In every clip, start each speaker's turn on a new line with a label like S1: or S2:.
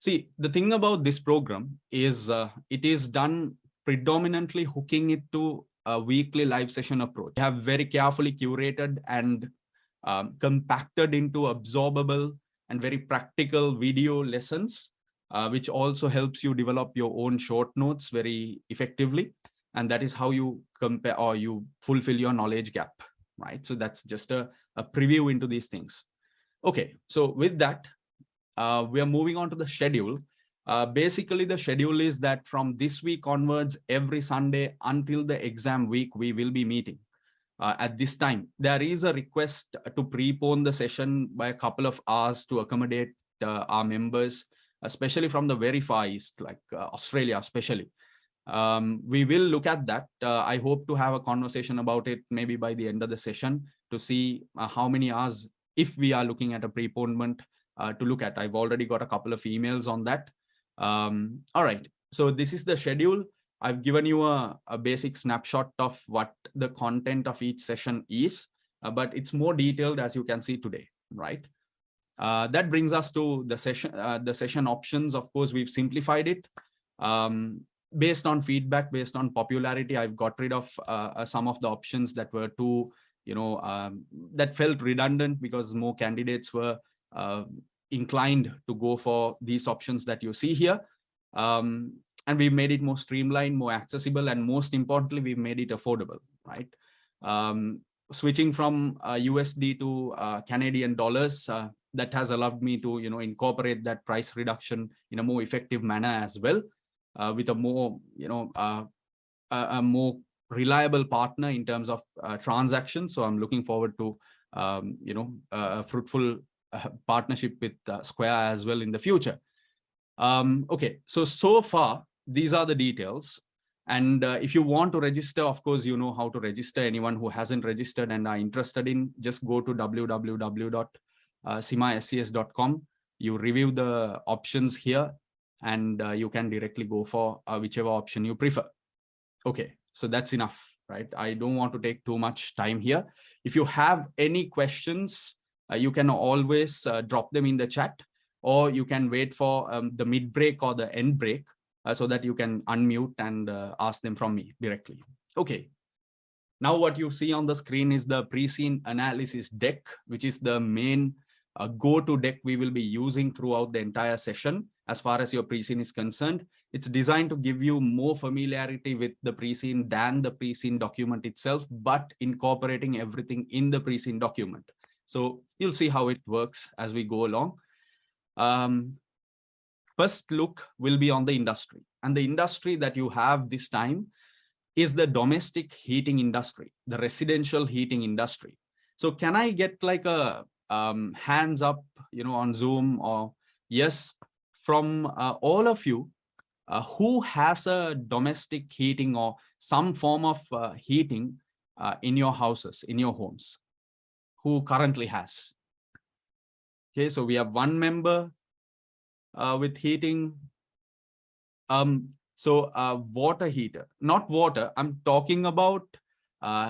S1: See, the thing about this program is it is done predominantly hooking it to a weekly live session approach. We have very carefully curated and compacted into absorbable and very practical video lessons, which also helps you develop your own short notes very effectively. And that is how you compare or you fulfill your knowledge gap, right? So that's just a preview into these things. Okay, so with that, we are moving on to the schedule. Basically, the schedule is that from this week onwards, every Sunday until the exam week, we will be meeting. At this time, there is a request to prepone the session by a couple of hours to accommodate our members, especially from the very far east, like Australia, especially. We will look at that. I hope to have a conversation about it maybe by the end of the session to see how many hours, if we are looking at a preponement, to look at. I've already got a couple of emails on that. All right, so this is the schedule. I've given you a basic snapshot of what the content of each session is, but it's more detailed as you can see today, right? That brings us to the session options. Of course, we've simplified it. Based on feedback, based on popularity, I've got rid of some of the options that were too, that felt redundant because more candidates were inclined to go for these options that you see here. And we've made it more streamlined, more accessible, and most importantly, we've made it affordable, right? Switching from USD to Canadian dollars, that has allowed me to, incorporate that price reduction in a more effective manner as well, with a more, a more reliable partner in terms of transactions. So I'm looking forward to, a fruitful partnership with Square as well in the future. Okay, so far, these are the details. And if you want to register, of course, you know how to register. Anyone who hasn't registered and are interested in, just go to www.cimascs.com. You review the options here, and you can directly go for whichever option you prefer. Okay, so that's enough, right? I don't want to take too much time here. If you have any questions, you can always drop them in the chat, or you can wait for the mid break or the end break so that you can unmute and ask them from me directly. Okay. Now what you see on the screen is the pre-scene analysis deck, which is the main go-to deck we will be using throughout the entire session. As far as your pre-scene is concerned, it's designed to give you more familiarity with the pre-scene than the pre-scene document itself, but incorporating everything in the pre-scene document. So you'll see how it works as we go along. First look will be on the industry, and the industry that you have this time is the domestic heating industry, the residential heating industry. So can I get like a hands up, on Zoom, or yes, from all of you who has a domestic heating or some form of heating in your houses, in your homes, who currently has? Okay, so we have one member with heating. Water heater, not water. I'm talking about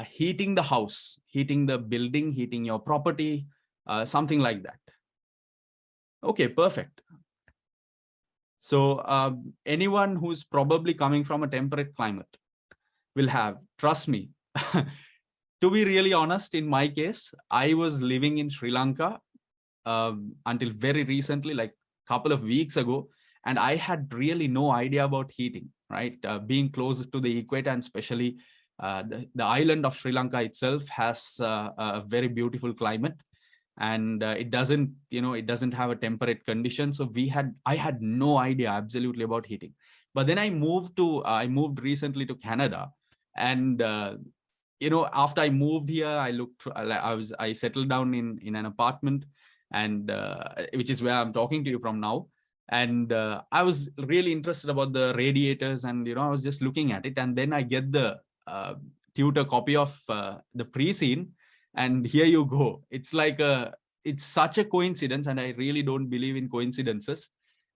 S1: heating the house, heating the building, heating your property, something like that. Okay, perfect. So anyone who's probably coming from a temperate climate will have, trust me. To be really honest, in my case, I was living in Sri Lanka until very recently, like a couple of weeks ago, and I had really no idea about heating, right? Being close to the equator, and especially the island of Sri Lanka itself has a very beautiful climate, and it doesn't have a temperate condition. So I had no idea absolutely about heating. But then I moved recently to Canada, and after I moved here, I settled down in an apartment, and which is where I'm talking to you from now. And I was really interested about the radiators, and I was just looking at it, and then I get the tutor copy of the pre-scene, and here you go. It's like it's such a coincidence, and I really don't believe in coincidences.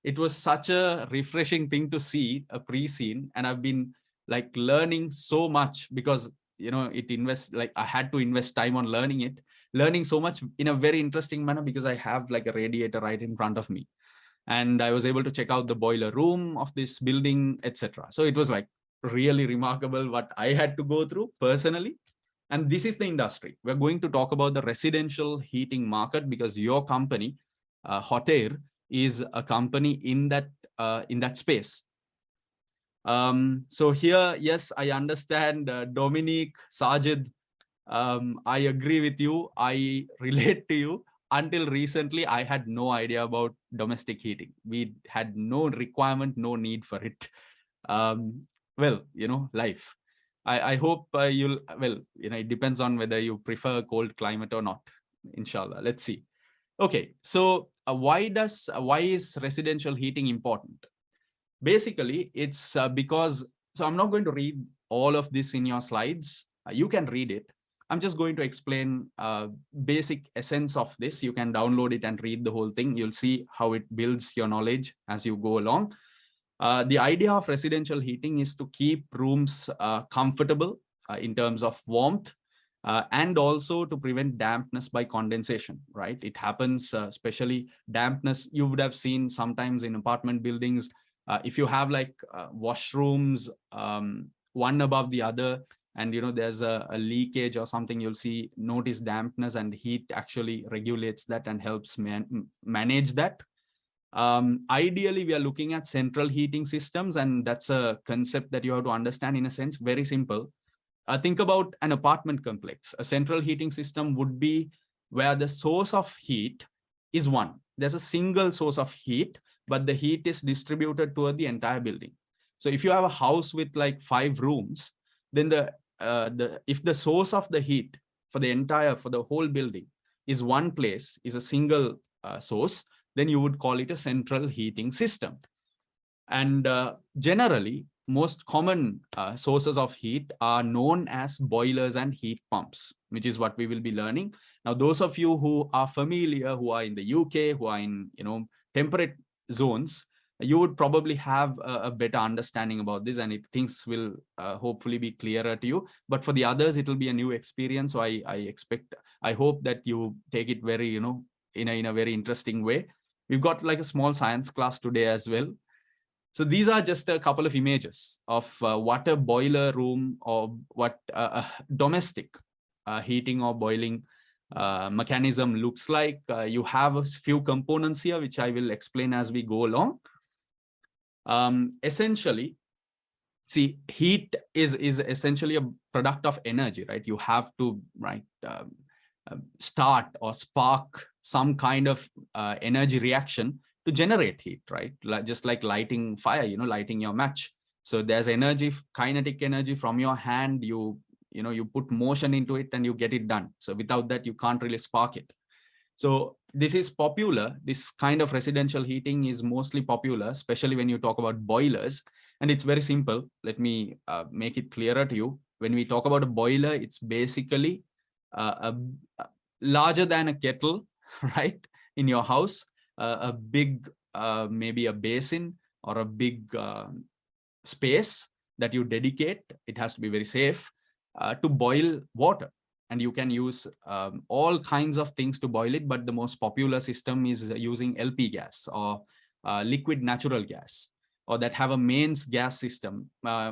S1: It was such a refreshing thing to see a pre-scene, and I've been like learning so much because I had to invest time on learning so much in a very interesting manner, because I have like a radiator right in front of me. And I was able to check out the boiler room of this building, etc. So it was like really remarkable what I had to go through personally. And this is the industry. We're going to talk about the residential heating market because your company, Hottayr, is a company in that space. So here, yes, I understand Dominique, Sajid. I agree with you. I relate to you. Until recently, I had no idea about domestic heating. We had no requirement, no need for it. Well, life. I hope you'll, well, it depends on whether you prefer cold climate or not. Inshallah, let's see. Okay, so why is residential heating important? Basically, it's because, so I'm not going to read all of this in your slides. You can read it. I'm just going to explain basic essence of this. You can download it and read the whole thing. You'll see how it builds your knowledge as you go along. The idea of residential heating is to keep rooms comfortable in terms of warmth, and also to prevent dampness by condensation, right? It happens, especially dampness, you would have seen sometimes in apartment buildings, if you have like washrooms, one above the other, and there's a leakage or something, you'll notice dampness, and heat actually regulates that and helps manage that. Ideally, we are looking at central heating systems, and that's a concept that you have to understand in a sense, very simple. Think about an apartment complex. A central heating system would be where the source of heat is one. There's a single source of heat, but the heat is distributed toward the entire building. So if you have a house with like 5 rooms, then if the source of the heat for the whole building is one place, is a single source, then you would call it a central heating system. And generally, most common sources of heat are known as boilers and heat pumps, which is what we will be learning. Now, those of you who are familiar, who are in the UK, who are in temperate zones, you would probably have a better understanding about this, and things will hopefully be clearer to you. But for the others, it will be a new experience. So I hope that you take it very, in a very interesting way. We've got like a small science class today as well. So these are just a couple of images of what a boiler room or what domestic heating or boiling mechanism looks like. You have a few components here, which I will explain as we go along. Essentially, see, heat is essentially a product of energy, right? You have to start or spark some kind of energy reaction to generate heat, right? Just like lighting fire, lighting your match. So there's energy, kinetic energy from your hand. You put motion into it and you get it done. So without that, you can't really spark it. So this is popular. This kind of residential heating is mostly popular, especially when you talk about boilers. And it's very simple. Let me make it clearer to you. When we talk about a boiler, it's basically larger than a kettle, right? In your house, a big, maybe a basin or a big space that you dedicate. It has to be very safe to boil water. And you can use all kinds of things to boil it, but the most popular system is using LP gas or liquid natural gas, or that have a mains gas system.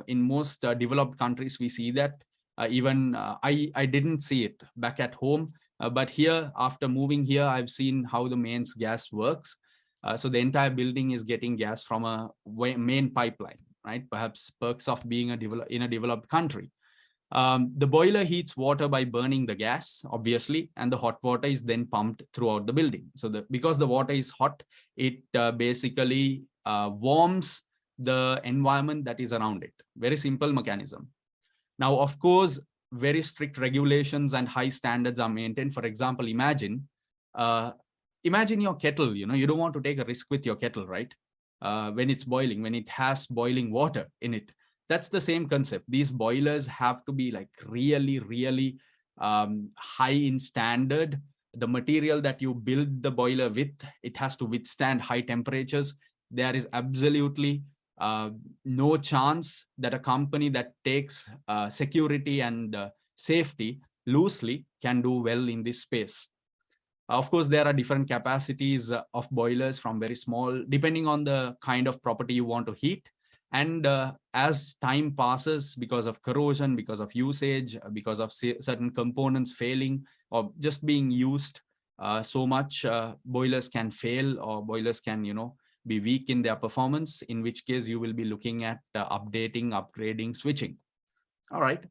S1: In most developed countries, we see that. Even I didn't see it back at home, but here, after moving here, I've seen how the mains gas works. So the entire building is getting gas from a main pipeline, right? Perhaps perks of being in a developed country. The boiler heats water by burning the gas, obviously, and the hot water is then pumped throughout the building. So because the water is hot, it basically warms the environment that is around it. Very simple mechanism. Now, of course, very strict regulations and high standards are maintained. For example, imagine your kettle. You don't want to take a risk with your kettle, right? When it's boiling, when it has boiling water in it. That's the same concept. These boilers have to be like really, really high in standard. The material that you build the boiler with, it has to withstand high temperatures. There is absolutely no chance that a company that takes security and safety loosely can do well in this space. Of course, there are different capacities of boilers from very small, depending on the kind of property you want to heat. And as time passes, because of corrosion, because of usage, because of certain components failing or just being used so much, boilers can fail, or boilers can, be weak in their performance, in which case you will be looking at updating, upgrading, switching. All right.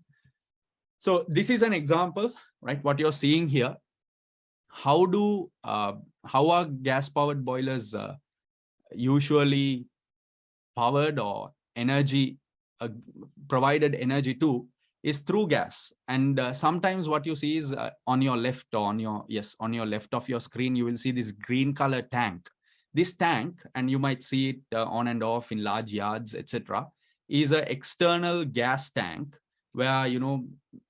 S1: So this is an example, right? What you're seeing here. How are gas powered boilers usually powered or energy provided energy to is through gas. And sometimes what you see is on your left, or on your left of your screen, you will see this green color tank. This tank, and you might see it on and off in large yards, etc., is an external gas tank where,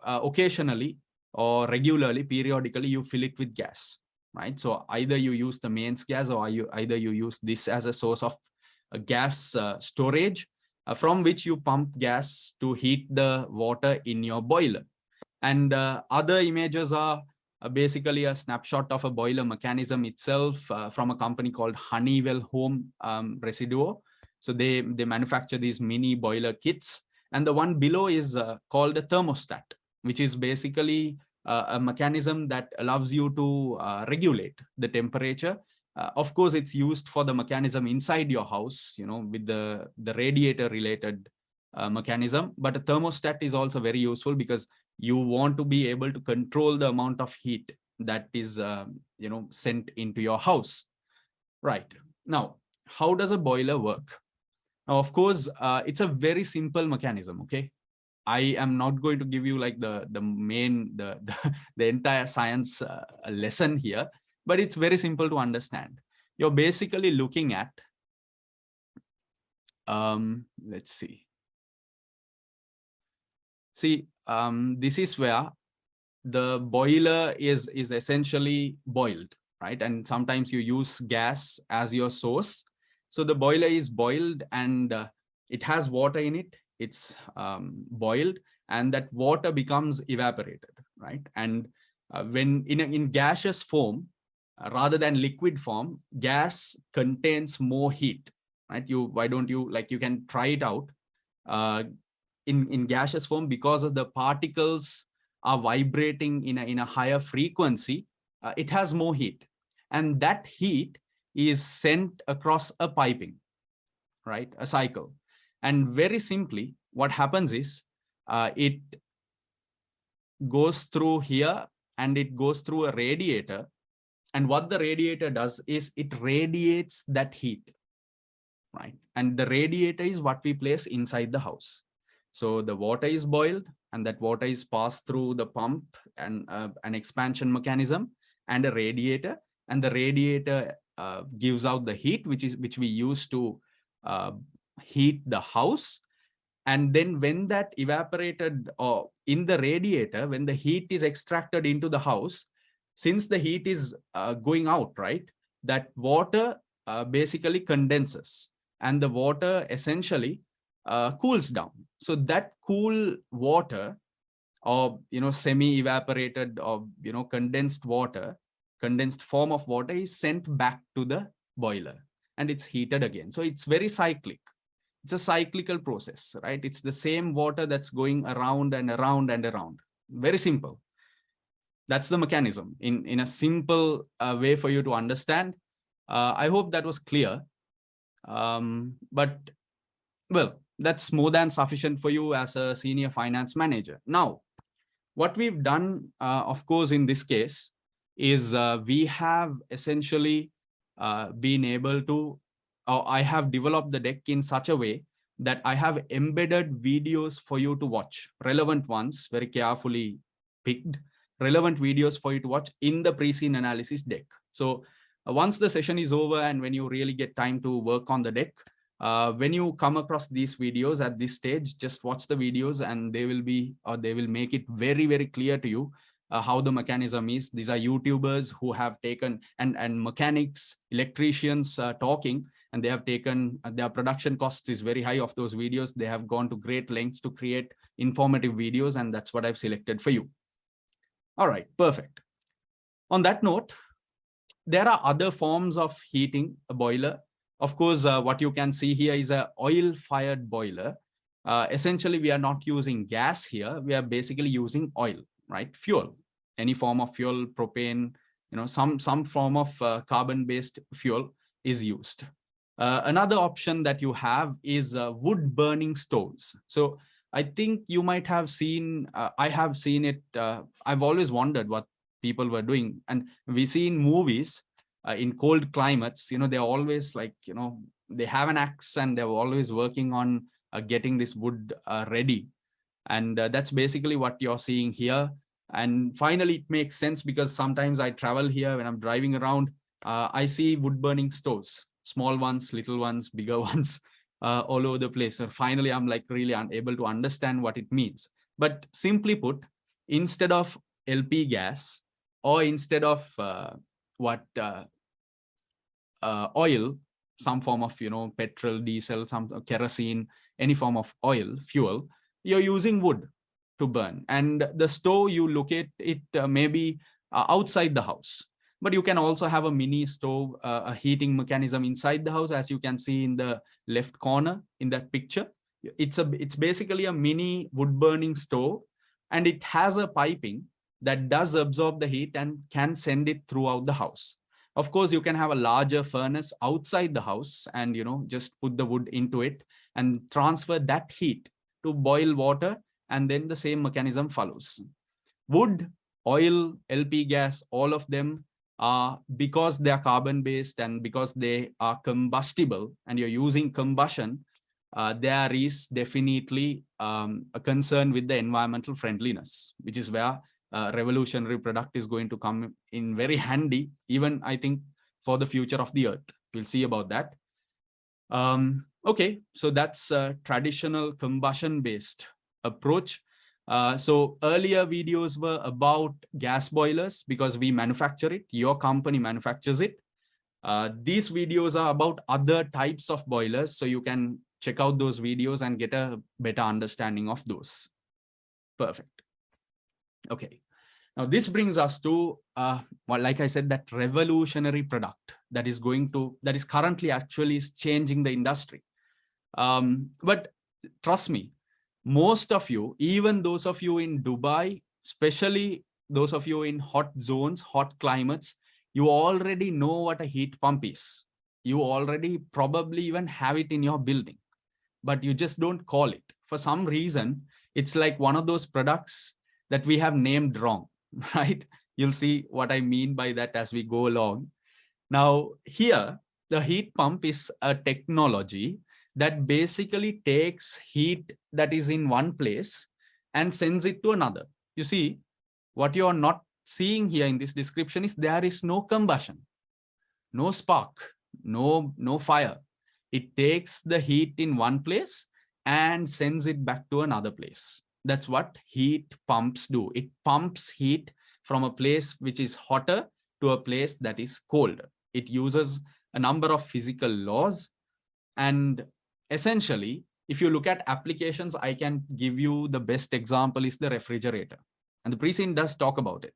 S1: occasionally or regularly, periodically, you fill it with gas, right? So either you use the mains gas, or either you use this as a source of gas storage, from which you pump gas to heat the water in your boiler. And other images are basically a snapshot of a boiler mechanism itself from a company called Honeywell Home Residuo. So they manufacture these mini boiler kits. And the one below is called a thermostat, which is basically a mechanism that allows you to regulate the temperature. Of course, it's used for the mechanism inside your house, with the radiator related mechanism. But a thermostat is also very useful because you want to be able to control the amount of heat that is, sent into your house. Right. Now, how does a boiler work? Now, of course, it's a very simple mechanism. Okay. I am not going to give you like the entire science lesson here, but it's very simple to understand. You're basically looking at, let's see. This is where the boiler is essentially boiled, right? And sometimes you use gas as your source. So the boiler is boiled, and it has water in it. It's boiled, and that water becomes evaporated, right? And when in gaseous form, rather than liquid form, gas contains more heat, right? Why don't you, like, you can try it out in gaseous form, because of the particles are vibrating in a higher frequency. It has more heat, and that heat is sent across a piping, right? A cycle. And very simply, what happens is it goes through here, and it goes through a radiator. And what the radiator does is it radiates that heat, right? And the radiator is what we place inside the house. So the water is boiled, and that water is passed through the pump and an expansion mechanism and a radiator. And the radiator gives out the heat, which we use to heat the house. And then when that evaporated, or in the radiator, when the heat is extracted into the house, since the heat is going out, right, that water basically condenses, and the water essentially cools down. So that cool water, or semi-evaporated, or condensed water, condensed form of water, is sent back to the boiler, and it's heated again. So it's very cyclic. It's a cyclical process, right? It's the same water that's going around and around and around. Very simple. That's the mechanism in a simple way for you to understand. I hope that was clear. But well, that's more than sufficient for you as a senior finance manager. Now, what we've done, of course, in this case, is we have essentially been able to, or I have developed the deck in such a way that I have embedded videos for you to watch, relevant ones, very carefully picked, relevant videos for you to watch in the pre-scene analysis deck. So once the session is over, and when you really get time to work on the deck, when you come across these videos at this stage, just watch the videos, and they will make it very, very clear to you how the mechanism is. These are YouTubers who have taken, and mechanics, electricians talking, and they have taken, their production cost is very high of those videos. They have gone to great lengths to create informative videos, and that's what I've selected for you. All right, perfect. On that note, There are other forms of heating a boiler. Of course, what you can see here is a oil-fired boiler. Essentially, we are not using gas here. We are basically using oil, right? Fuel, any form of fuel, propane, some form of carbon-based fuel is used. Another option that you have is wood burning stoves. So I think you might have seen, I have seen it. I've always wondered what people were doing. And we see in movies, in cold climates, they're always like, they have an axe and they're always working on getting this wood ready. And that's basically what you're seeing here. And finally, it makes sense because sometimes I travel here when I'm driving around, I see wood burning stoves, small ones, little ones, bigger ones, all over the place. So finally, I'm like really unable to understand what it means. But simply put, instead of LP gas or instead of oil, some form of, petrol, diesel, some kerosene, any form of oil, fuel, you're using wood to burn. And the stove, you locate it maybe outside the house. But you can also have a mini stove, a heating mechanism inside the house, as you can see in the left corner in that picture. It's basically a mini wood burning stove, and it has a piping that does absorb the heat and can send it throughout the house. Of course, you can have a larger furnace outside the house and, just put the wood into it and transfer that heat to boil water, and then the same mechanism follows. Wood, oil, LP gas, all of them are, because they are carbon-based and because they are combustible and you're using combustion, there is definitely a concern with the environmental friendliness, which is where revolutionary product is going to come in very handy, even I think for the future of the earth. We'll see about that. Okay, so that's a traditional combustion-based approach. So earlier videos were about gas boilers because we manufacture it. Your company manufactures it. These videos are about other types of boilers. So you can check out those videos and get a better understanding of those. Perfect. Okay. Now this brings us to, well, like I said, that revolutionary product that is currently actually changing the industry. But trust me, most of you, even those of you in Dubai, especially those of you in hot zones, hot climates, you already know what a heat pump is. You already probably even have it in your building, but you just don't call it. For some reason, it's like one of those products that we have named wrong, right? You'll see what I mean by that as we go along. Now, here, the heat pump is a technology that basically takes heat that is in one place and sends it to another. You see, what you're not seeing here in this description is there is no combustion, no spark, no fire. It takes the heat in one place and sends it back to another place. That's what heat pumps do. It pumps heat from a place which is hotter to a place that is colder. It uses a number of physical laws. And essentially, if you look at applications, I can give you the best example is the refrigerator. And the pre-scene does talk about it.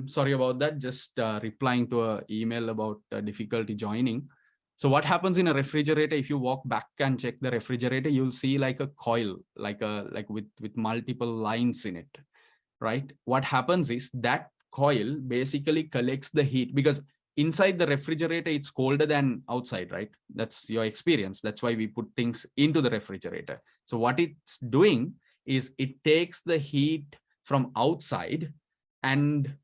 S1: Sorry about that, just replying to an email about difficulty joining. So what happens in a refrigerator, if you walk back and check the refrigerator, you'll see like a coil, like with multiple lines in it, right? What happens is that coil basically collects the heat, because inside the refrigerator, it's colder than outside, right? That's your experience. That's why we put things into the refrigerator. So what it's doing is it takes the heat from outside and,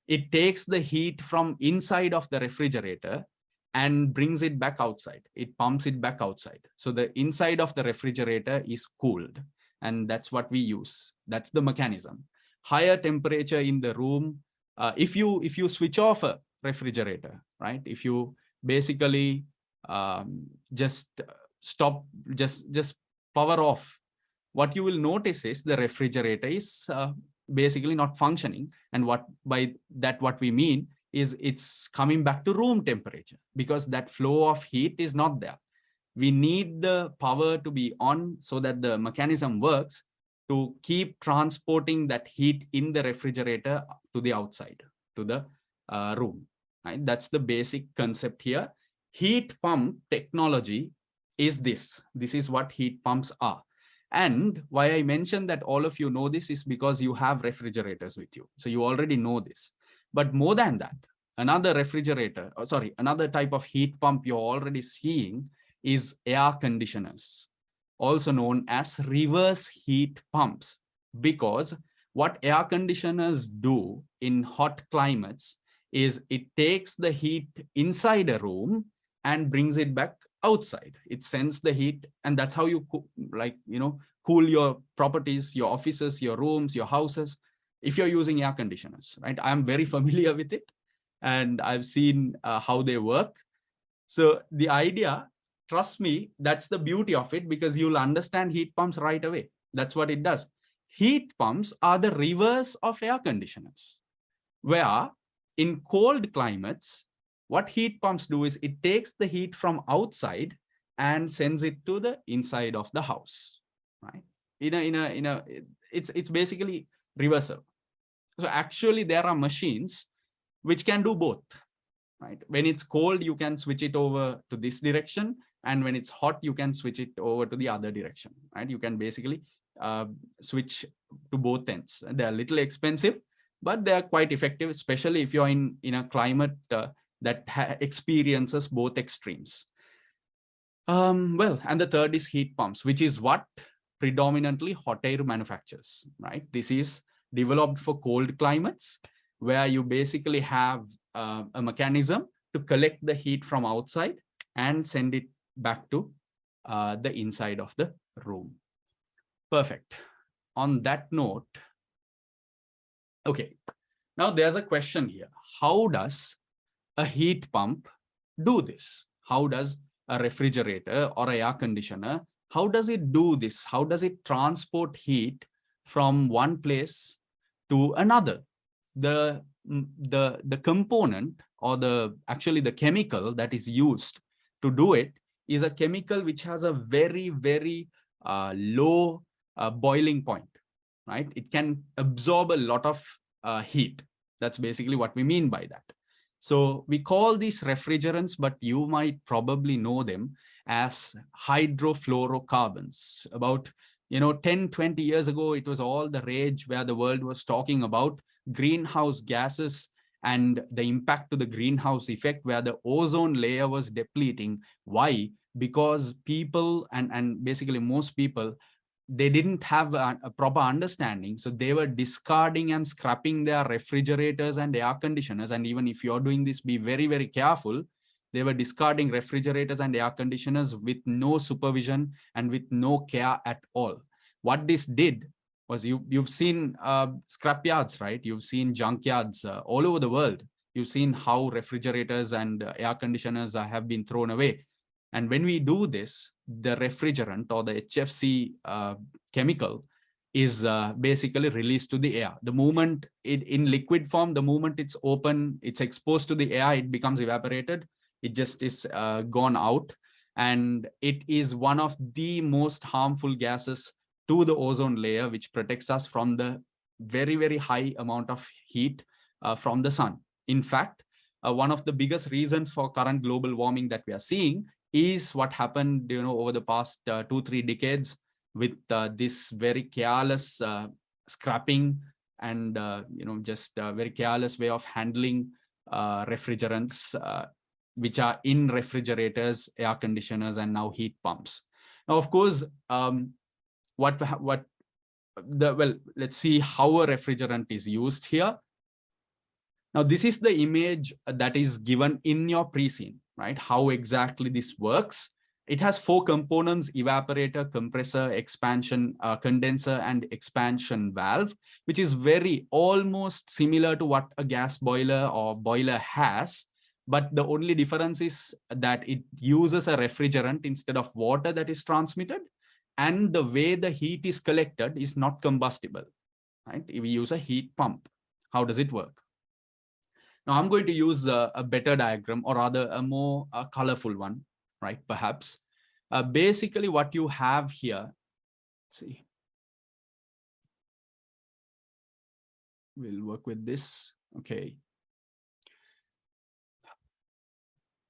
S1: it takes the heat from inside of the refrigerator and brings it back outside. It pumps it back outside. So the inside of the refrigerator is cooled, and that's what we use. That's the mechanism. Higher temperature in the room. If you switch off a refrigerator, right? If you basically just power off, what you will notice is the refrigerator is basically not functioning. And what we mean is it's coming back to room temperature, because that flow of heat is not there. We need the power to be on so that the mechanism works. to keep transporting that heat in the refrigerator to the outside, to the room. Right? That's the basic concept here. Heat pump technology is this. This is what heat pumps are. And why I mentioned that all of you know this is because you have refrigerators with you. So you already know this. But more than that, another refrigerator, another type of heat pump you're already seeing is air conditioners, also known as reverse heat pumps, because what air conditioners do in hot climates is it takes the heat inside a room and brings it back outside. It sends the heat, and that's how you cool your properties, your offices, your rooms, your houses, if you're using air conditioners, right? I'm very familiar with it, and I've seen how they work. So the idea, trust me, that's the beauty of it, because you'll understand heat pumps right away. That's what it does. Heat pumps are the reverse of air conditioners, where in cold climates, what heat pumps do is it takes the heat from outside and sends it to the inside of the house, right? It's basically reversal. So actually there are machines which can do both, right? When it's cold, you can switch it over to this direction. And when it's hot, you can switch it over to the other direction, right? You can basically switch to both ends. They're a little expensive, but they're quite effective, especially if you're in a climate that experiences both extremes. Well, and the third is heat pumps, which is what predominantly Hottayr manufactures, right? This is developed for cold climates, where you basically have a mechanism to collect the heat from outside and send it back to the inside of the room. Perfect. On that note, okay, now there's a question here. How does a heat pump do this? How does a refrigerator or an air conditioner, how does it do this? How does it transport heat from one place to another? The component, or actually the chemical that is used to do it, is a chemical which has a very, very low boiling point, right? It can absorb a lot of heat. That's basically what we mean by that. So we call these refrigerants, but you might probably know them as hydrofluorocarbons. About 10, 20 years ago, it was all the rage, where the world was talking about greenhouse gases and the impact to the greenhouse effect, where the ozone layer was depleting. Why? Because people, and basically most people, they didn't have a proper understanding. So they were discarding and scrapping their refrigerators and air conditioners. And even if you're doing this, be very, very careful. They were discarding refrigerators and air conditioners with no supervision and with no care at all. What this did was, you've seen scrap yards, right? You've seen junkyards all over the world. You've seen how refrigerators and air conditioners have been thrown away. And when we do this, the refrigerant, or the HFC chemical, is basically released to the air. The moment in liquid form, the moment it's open, it's exposed to the air, it becomes evaporated. It just is gone out. And it is one of the most harmful gases to the ozone layer, which protects us from the very, very high amount of heat from the sun. In fact, one of the biggest reasons for current global warming that we are seeing is what happened, over the past 2-3 decades, with this very careless scrapping and just a very careless way of handling refrigerants, which are in refrigerators, air conditioners, and now heat pumps. Now, of course, let's see how a refrigerant is used here. Now, this is the image that is given in your pre-scene, right? How exactly this works. It has 4 components: evaporator, compressor, expansion, condenser, and expansion valve, which is almost similar to what a gas boiler or boiler has. But the only difference is that it uses a refrigerant instead of water that is transmitted. And the way the heat is collected is not combustible, right? If we use a heat pump, how does it work? Now, I'm going to use a better diagram, or rather a more colorful one, right? Perhaps. Basically, what you have here, let's see. we'll work with this. Okay.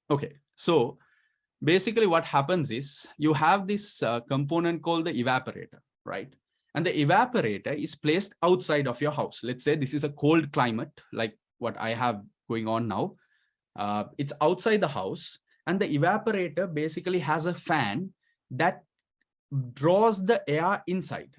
S1: Okay, so basically what happens is you have this component called the evaporator, right? And the evaporator is placed outside of your house. Let's say this is a cold climate, like what I have going on now. It's outside the house, and the evaporator basically has a fan that draws the air inside,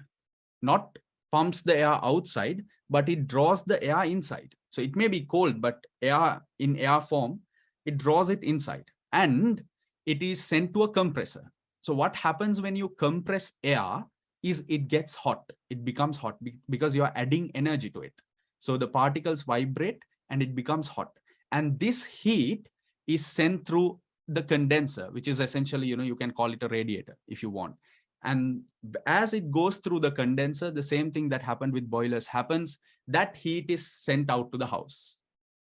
S1: not pumps the air outside, but it draws the air inside. So it may be cold, but air in air form, it draws it inside, and it is sent to a compressor. So what happens when you compress air is it gets hot. It becomes hot because you are adding energy to it. So the particles vibrate and it becomes hot. And this heat is sent through the condenser, which is essentially, you can call it a radiator if you want. And as it goes through the condenser, the same thing that happened with boilers happens. That heat is sent out to the house,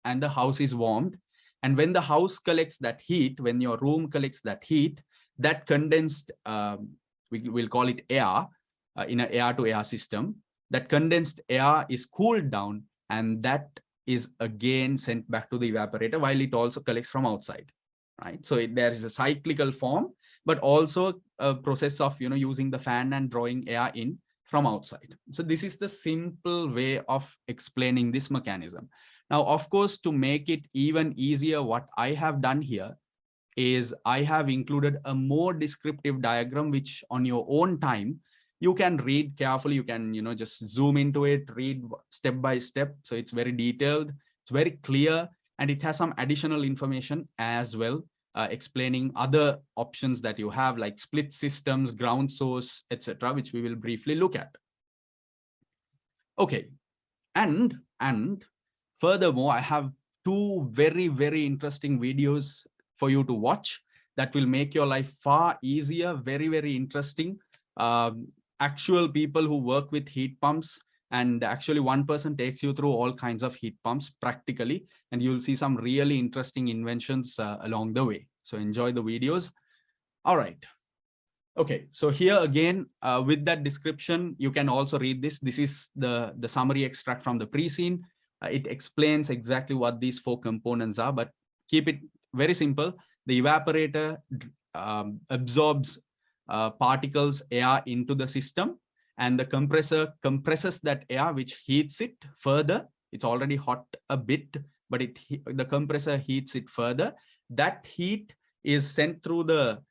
S1: and the house is warmed. And when the house collects that heat, when your room collects that heat, that condensed, we'll call it air, in an air-to-air system, that condensed air is cooled down, and that is again sent back to the evaporator, while it also collects from outside, right? So there is a cyclical form, but also a process of using the fan and drawing air in from outside. So this is the simple way of explaining this mechanism. Now, of course, to make it even easier, what I have done here is I have included a more descriptive diagram, which on your own time, you can read carefully. You can, just zoom into it, read step by step. So it's very detailed, it's very clear, and it has some additional information as well, explaining other options that you have, like split systems, ground source, etc., which we will briefly look at. Okay, and furthermore, I have two very, very interesting videos for you to watch that will make your life far easier, very, very interesting. Actual people who work with heat pumps, and actually one person takes you through all kinds of heat pumps practically, and you'll see some really interesting inventions along the way. So enjoy the videos. All right. Okay, so here again, with that description, you can also read this. This is the summary extract from the pre-scene. It explains exactly what these four components are, but keep it very simple. The evaporator absorbs particles, air into the system, and the compressor compresses that air, which heats it further. It's already hot a bit, but the compressor heats it further. That heat is sent through the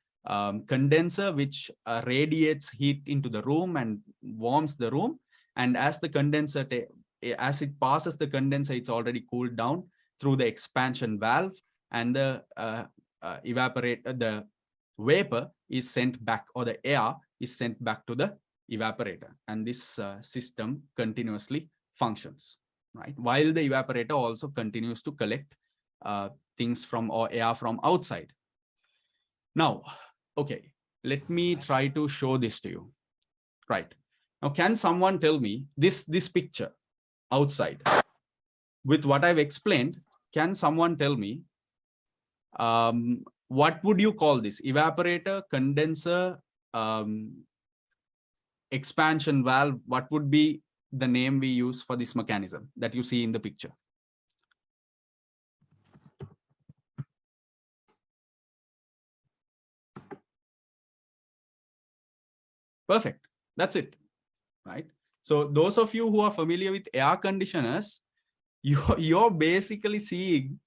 S1: condenser, which radiates heat into the room and warms the room. And as the condenser, as it passes the condenser, it's already cooled down through the expansion valve, and the the vapor is sent back, or the air is sent back to the evaporator, and this system continuously functions, right? While the evaporator also continues to collect things from, or air from outside. Now, okay, let me try to show this to you. Right. Now, can someone tell me this picture outside with what I've explained? Can someone tell me what would you call this? Evaporator, condenser, expansion valve? What would be the name we use for this mechanism that you see in the picture? Perfect. That's it, right? So those of you who are familiar with air conditioners, you're basically seeing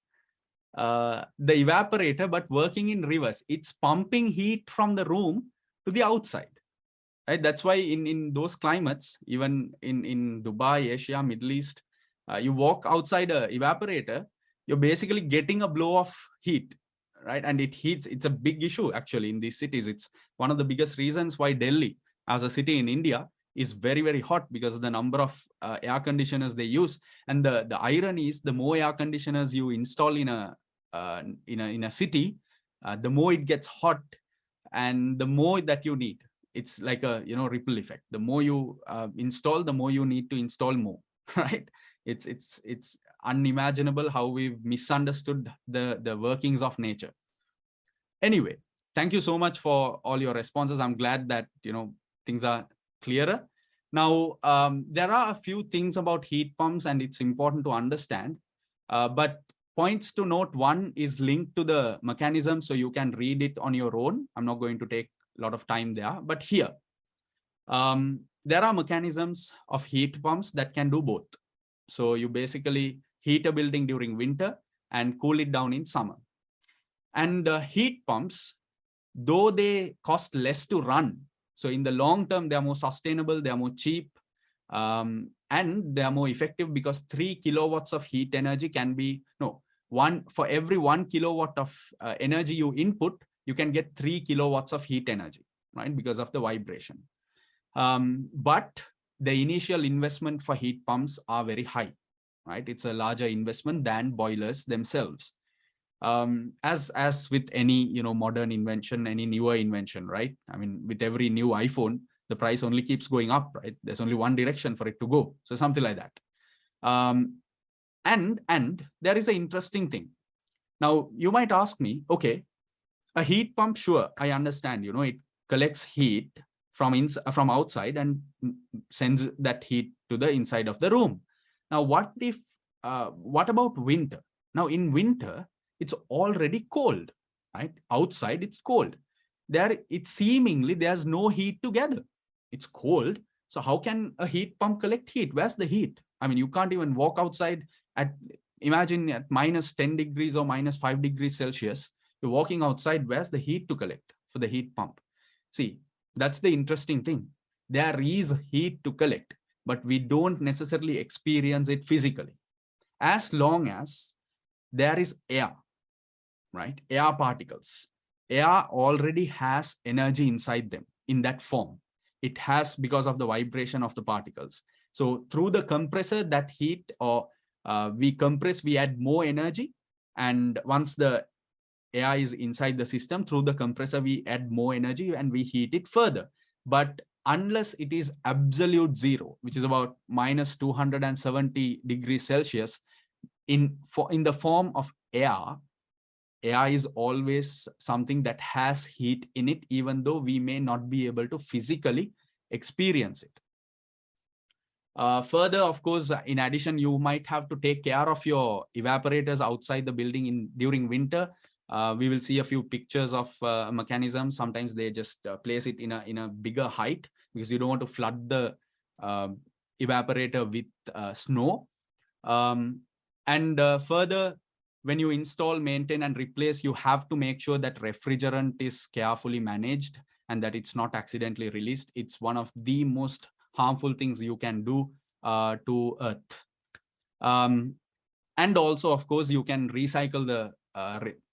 S1: the evaporator, but working in reverse. It's pumping heat from the room to the outside, right? That's why in those climates, even in Dubai, Asia, Middle East, you walk outside a evaporator, you're basically getting a blow of heat, right? And it heats. It's a big issue actually in these cities. It's one of the biggest reasons why Delhi, as a city in India, is very, very hot, because of the number of air conditioners they use. And the irony is, the more air conditioners you install in a city, the more it gets hot, and the more that you need. It's like a ripple effect. The more you install, the more you need to install more, right? It's unimaginable how we've misunderstood the workings of nature. Anyway, thank you so much for all your responses. I'm glad that things are clearer. Now, there are a few things about heat pumps, and it's important to understand. But points to note, one is linked to the mechanism, so you can read it on your own. I'm not going to take a lot of time there, but here, there are mechanisms of heat pumps that can do both. So you basically heat a building during winter and cool it down in summer. And heat pumps, though they cost less to run, so in the long term, they are more sustainable, they are more cheap, and they are more effective, because 3 kilowatts of heat energy can be, for every 1 kilowatt of energy you input, you can get 3 kilowatts of heat energy, right? Because of the vibration. But the initial investment for heat pumps are very high, right? It's a larger investment than boilers themselves. As with any modern invention, any newer invention, right? I mean, with every new iPhone, the price only keeps going up, right? There's only one direction for it to go. So something like that. And there is an interesting thing. Now, you might ask me, okay, a heat pump, sure, I understand, it collects heat from outside and sends that heat to the inside of the room. Now, what about winter? Now, in winter, it's already cold, right? Outside, it's cold. Seemingly, there's no heat to gather. It's cold. So how can a heat pump collect heat? Where's the heat? I mean, you can't even walk outside imagine at minus 10 degrees or minus 5 degrees Celsius. You're walking outside. Where's the heat to collect for the heat pump? See, that's the interesting thing. There is heat to collect, but we don't necessarily experience it physically. As long as there is air, right? Air particles. Air already has energy inside them in that form. It has, because of the vibration of the particles. So through the compressor, that heat, or we compress, we add more energy. And once the air is inside the system, through the compressor, we add more energy and we heat it further. But unless it is absolute zero, which is about minus 270 degrees Celsius, in the form of air is always something that has heat in it, even though we may not be able to physically experience it. Further, of course, in addition, you might have to take care of your evaporators outside the building during winter. We will see a few pictures of mechanisms. Sometimes they just place it in a bigger height, because you don't want to flood the evaporator with snow. Further, when you install, maintain, and replace, you have to make sure that refrigerant is carefully managed and that it's not accidentally released. It's one of the most harmful things you can do to Earth. And also, of course, you can recycle the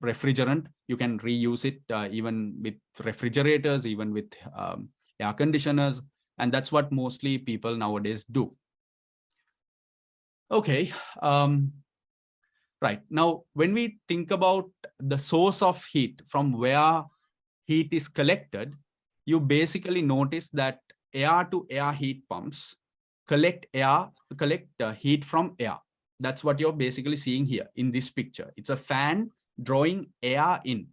S1: refrigerant. You can reuse it even with refrigerators, even with air conditioners. And that's what mostly people nowadays do. Okay. Right. Now, when we think about the source of heat, from where heat is collected, you basically notice that air-to-air heat pumps collect heat from air. That's what you're basically seeing here in this picture. It's a fan drawing air in,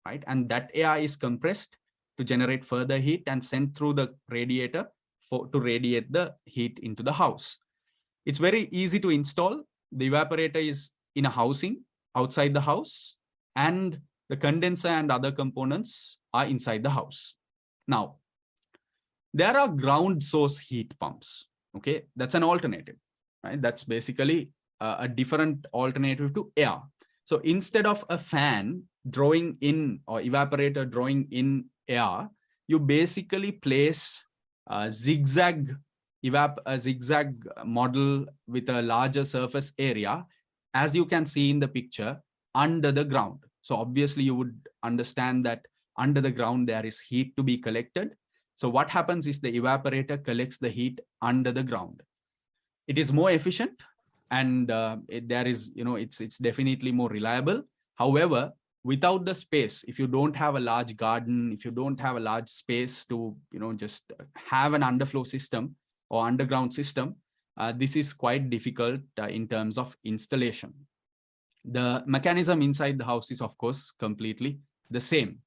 S1: right? And that air is compressed to generate further heat and sent through the radiator to radiate the heat into the house. It's very easy to install. The evaporator is in a housing outside the house, and the condenser and other components are inside the house. Now, there are ground source heat pumps. Okay, that's an alternative, right? That's basically a different alternative to air. So instead of a fan drawing in, or evaporator drawing in air, you basically place a zigzag model with a larger surface area, as you can see in the picture, under the ground. So obviously you would understand that under the ground there is heat to be collected. So what happens is the evaporator collects the heat under the ground. It is more efficient, and it's definitely more reliable. However, without the space, if you don't have a large garden, if you don't have a large space to just have an underflow system or underground system, this is quite difficult in terms of installation. The mechanism inside the house is, of course, completely the same.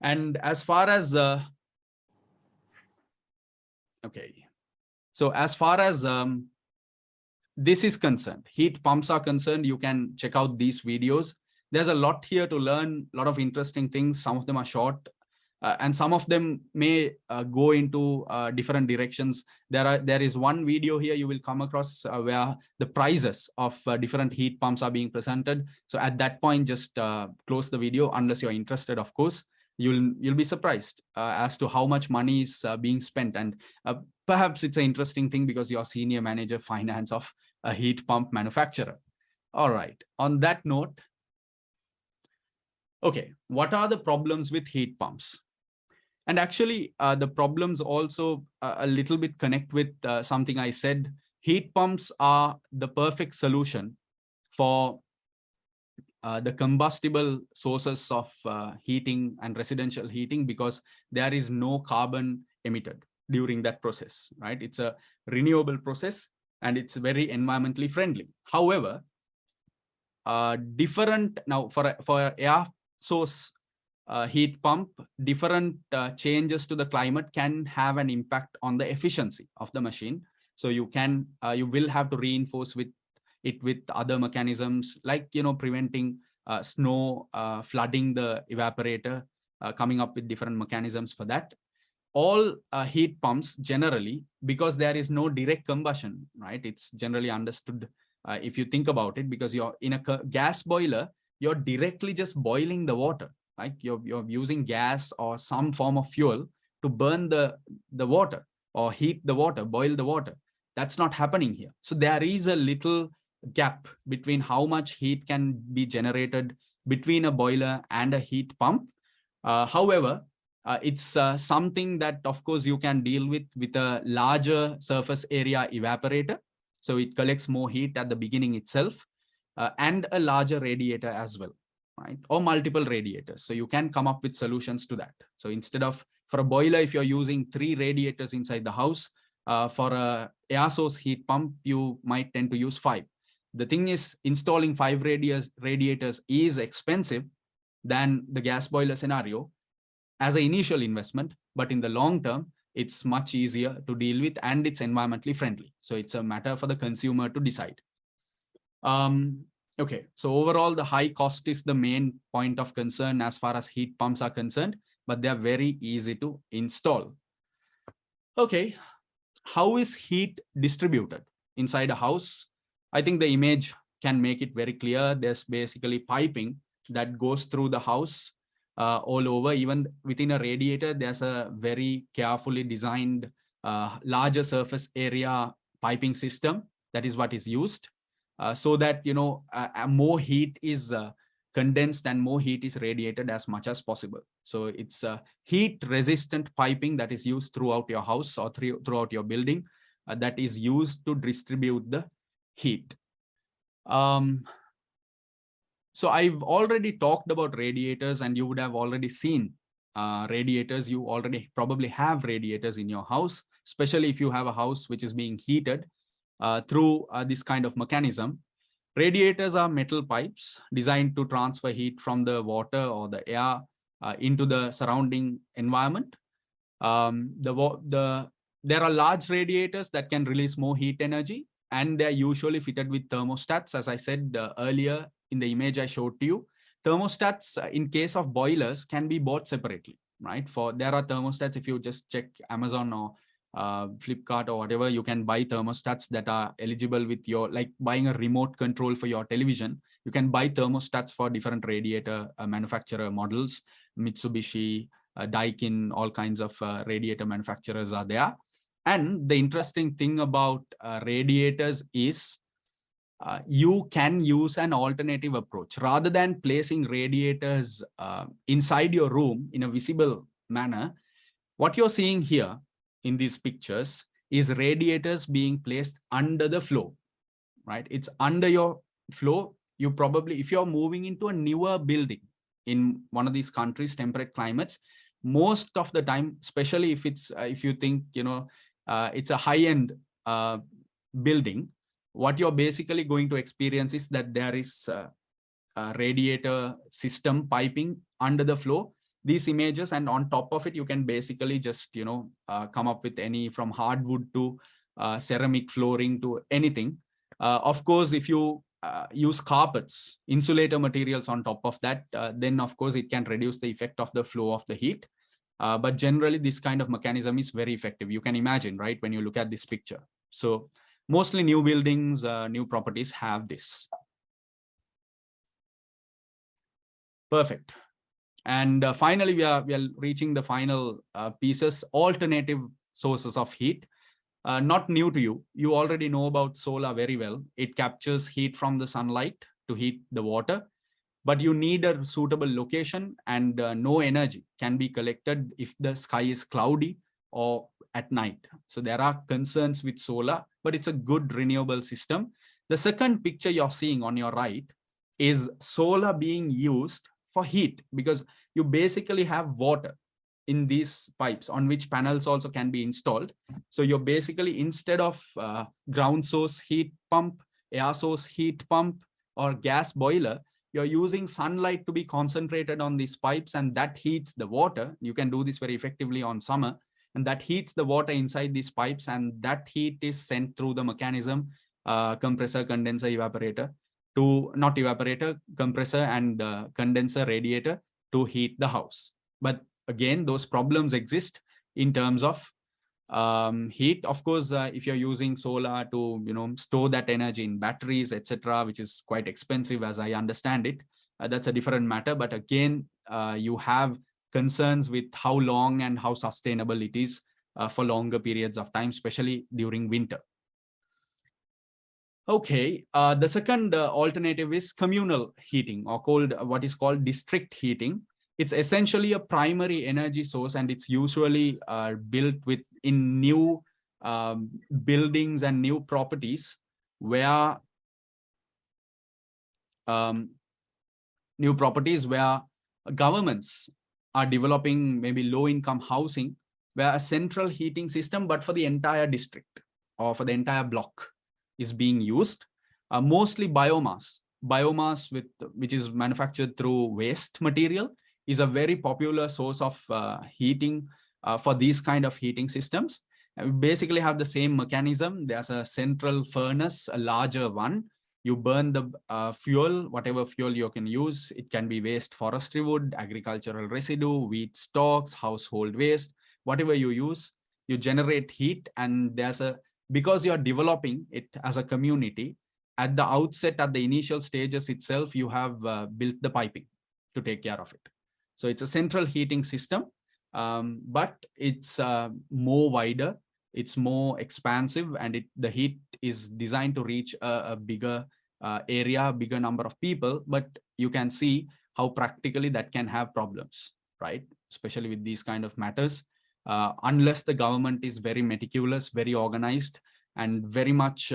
S1: And as far as okay, So as far as this is concerned, heat pumps are concerned, you can check out these videos. There's a lot here to learn, a lot of interesting things. Some of them are short, and some of them may go into different directions. There is one video here you will come across where the prices of different heat pumps are being presented. So at that point, just close the video unless you're interested, of course. You'll be surprised as to how much money is being spent. And perhaps it's an interesting thing because you're senior manager finance of a heat pump manufacturer. All right, on that note, okay, what are the problems with heat pumps? And actually, the problems also a little bit connect with something I said. Heat pumps are the perfect solution for the combustible sources of heating and residential heating, because there is no carbon emitted during that process, right? It's a renewable process and it's very environmentally friendly. However, now for air source heat pump, different changes to the climate can have an impact on the efficiency of the machine. So you will have to reinforce with other mechanisms, like preventing snow flooding the evaporator, coming up with different mechanisms for that. All heat pumps generally, because there is no direct combustion, right? It's generally understood if you think about it, because you're in a gas boiler, you're directly just boiling the water, right? You're using gas or some form of fuel to burn the water or heat the water, boil the water. That's not happening here. So there is a little gap between how much heat can be generated between a boiler and a heat pump. However, it's something that, of course, you can deal with a larger surface area evaporator. So it collects more heat at the beginning itself, and a larger radiator as well, right? Or multiple radiators. So you can come up with solutions to that. So instead of, for a boiler, if you're using 3 radiators inside the house, for a air source heat pump, you might tend to use 5. The thing is, installing 5 radiators is expensive than the gas boiler scenario as an initial investment, but in the long term, it's much easier to deal with and it's environmentally friendly. So it's a matter for the consumer to decide. Okay, so overall, the high cost is the main point of concern as far as heat pumps are concerned, but they're very easy to install. Okay, how is heat distributed inside a house? I think the image can make it very clear. There's basically piping that goes through the house all over. Even within a radiator, there's a very carefully designed larger surface area piping system. That is what is used so that more heat is condensed and more heat is radiated as much as possible. So it's heat resistant piping that is used throughout your house or throughout your building that is used to distribute the heat. So I've already talked about radiators, and you would have already seen radiators. You already probably have radiators in your house, especially if you have a house which is being heated through this kind of mechanism. Radiators are metal pipes designed to transfer heat from the water or the air into the surrounding environment. There are large radiators that can release more heat energy, and they're usually fitted with thermostats. As I said earlier in the image I showed to you, thermostats in case of boilers can be bought separately, right? There are thermostats, if you just check Amazon or Flipkart or whatever, you can buy thermostats that are eligible with your, like buying a remote control for your television. You can buy thermostats for different radiator manufacturer models, Mitsubishi, Daikin, all kinds of radiator manufacturers are there. And the interesting thing about radiators is you can use an alternative approach. Rather than placing radiators inside your room in a visible manner, what you're seeing here in these pictures is radiators being placed under the floor, right? It's under your floor. You probably, if you're moving into a newer building in one of these countries, temperate climates, most of the time, especially if it's, if you think, it's a high-end building, what you're basically going to experience is that there is a radiator system piping under the floor. These images, and on top of it, you can basically just, come up with any from hardwood to ceramic flooring to anything. Of course, if you use carpets, insulator materials on top of that, then of course it can reduce the effect of the flow of the heat. But generally, this kind of mechanism is very effective. You can imagine, right, when you look at this picture. So mostly new buildings, new properties have this. Perfect. And finally, we are reaching the final pieces, alternative sources of heat. Not new to you. You already know about solar very well. It captures heat from the sunlight to heat the water, but you need a suitable location, and no energy can be collected if the sky is cloudy or at night. So there are concerns with solar, but it's a good renewable system. The second picture you're seeing on your right is solar being used for heat, because you basically have water in these pipes on which panels also can be installed. So you're basically, instead of ground source heat pump, air source heat pump, or gas boiler, you're using sunlight to be concentrated on these pipes, and that heats the water. You can do this very effectively on summer, and that heats the water inside these pipes, and that heat is sent through the mechanism, compressor, condenser, evaporator, to not evaporator, compressor and condenser, radiator, to heat the house. But again, those problems exist in terms of heat. Of course, if you're using solar to store that energy in batteries, etc., which is quite expensive as I understand it, that's a different matter. But again, you have concerns with how long and how sustainable it is for longer periods of time, especially during winter. Okay, the second alternative is communal heating, or what is called district heating. It's essentially a primary energy source, and it's usually built in new buildings and new properties where governments are developing maybe low-income housing, where a central heating system, but for the entire district or for the entire block, is being used. Mostly biomass which is manufactured through waste material, is a very popular source of heating for these kind of heating systems. We basically have the same mechanism. There's a central furnace, a larger one. You burn the fuel, whatever fuel you can use. It can be waste forestry wood, agricultural residue, wheat stalks, household waste, whatever you use, you generate heat. And because you're developing it as a community, at the outset, at the initial stages itself, you have built the piping to take care of it. So it's a central heating system, but it's more wider, it's more expansive, and the heat is designed to reach a bigger area, bigger number of people. But you can see how practically that can have problems, right? Especially with these kind of matters. Unless the government is very meticulous, very organized, and very much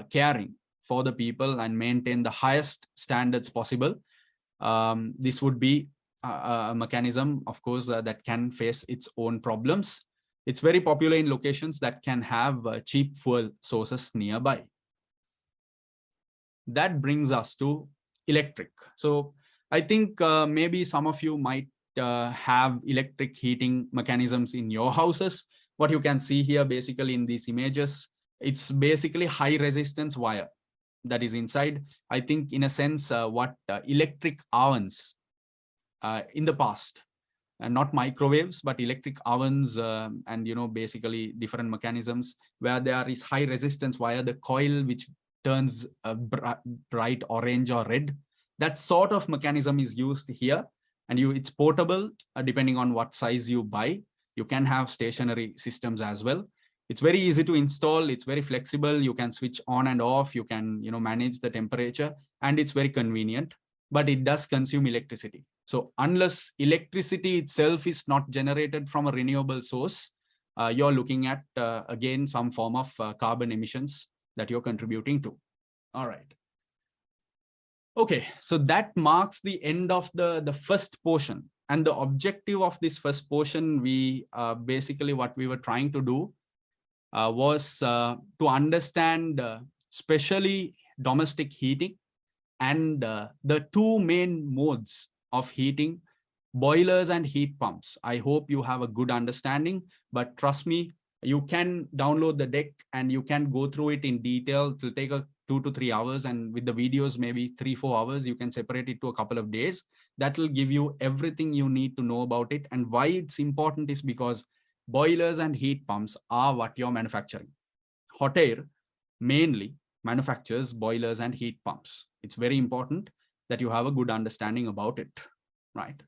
S1: caring for the people and maintain the highest standards possible, this would be a mechanism, of course, that can face its own problems. It's very popular in locations that can have cheap fuel sources nearby. That brings us to electric. So I think maybe some of you might have electric heating mechanisms in your houses. What you can see here basically in these images, it's basically high resistance wire that is inside. I think in a sense what electric ovens in the past, and not microwaves, but electric ovens and basically different mechanisms where there is high resistance wire, the coil which turns bright orange or red. That sort of mechanism is used here, and it's portable depending on what size you buy. You can have stationary systems as well. It's very easy to install. It's very flexible. You can switch on and off. You can manage the temperature, and it's very convenient, but it does consume electricity. So unless electricity itself is not generated from a renewable source, you're looking at, again, some form of carbon emissions that you're contributing to. All right. Okay, so that marks the end of the first portion. And the objective of this first portion, basically what we were trying to do was to understand especially domestic heating and the two main modes of heating, boilers and heat pumps. I hope you have a good understanding, but trust me, You can download the deck and you can go through it in detail. It will take 2 to 3 hours, and with the videos, maybe 3-4 hours. You can separate it to a couple of days. That will give you everything you need to know about it. And why it's important is because boilers and heat pumps are what you're manufacturing. Hottayr mainly manufactures boilers and heat pumps. It's very important that you have a good understanding about it, right?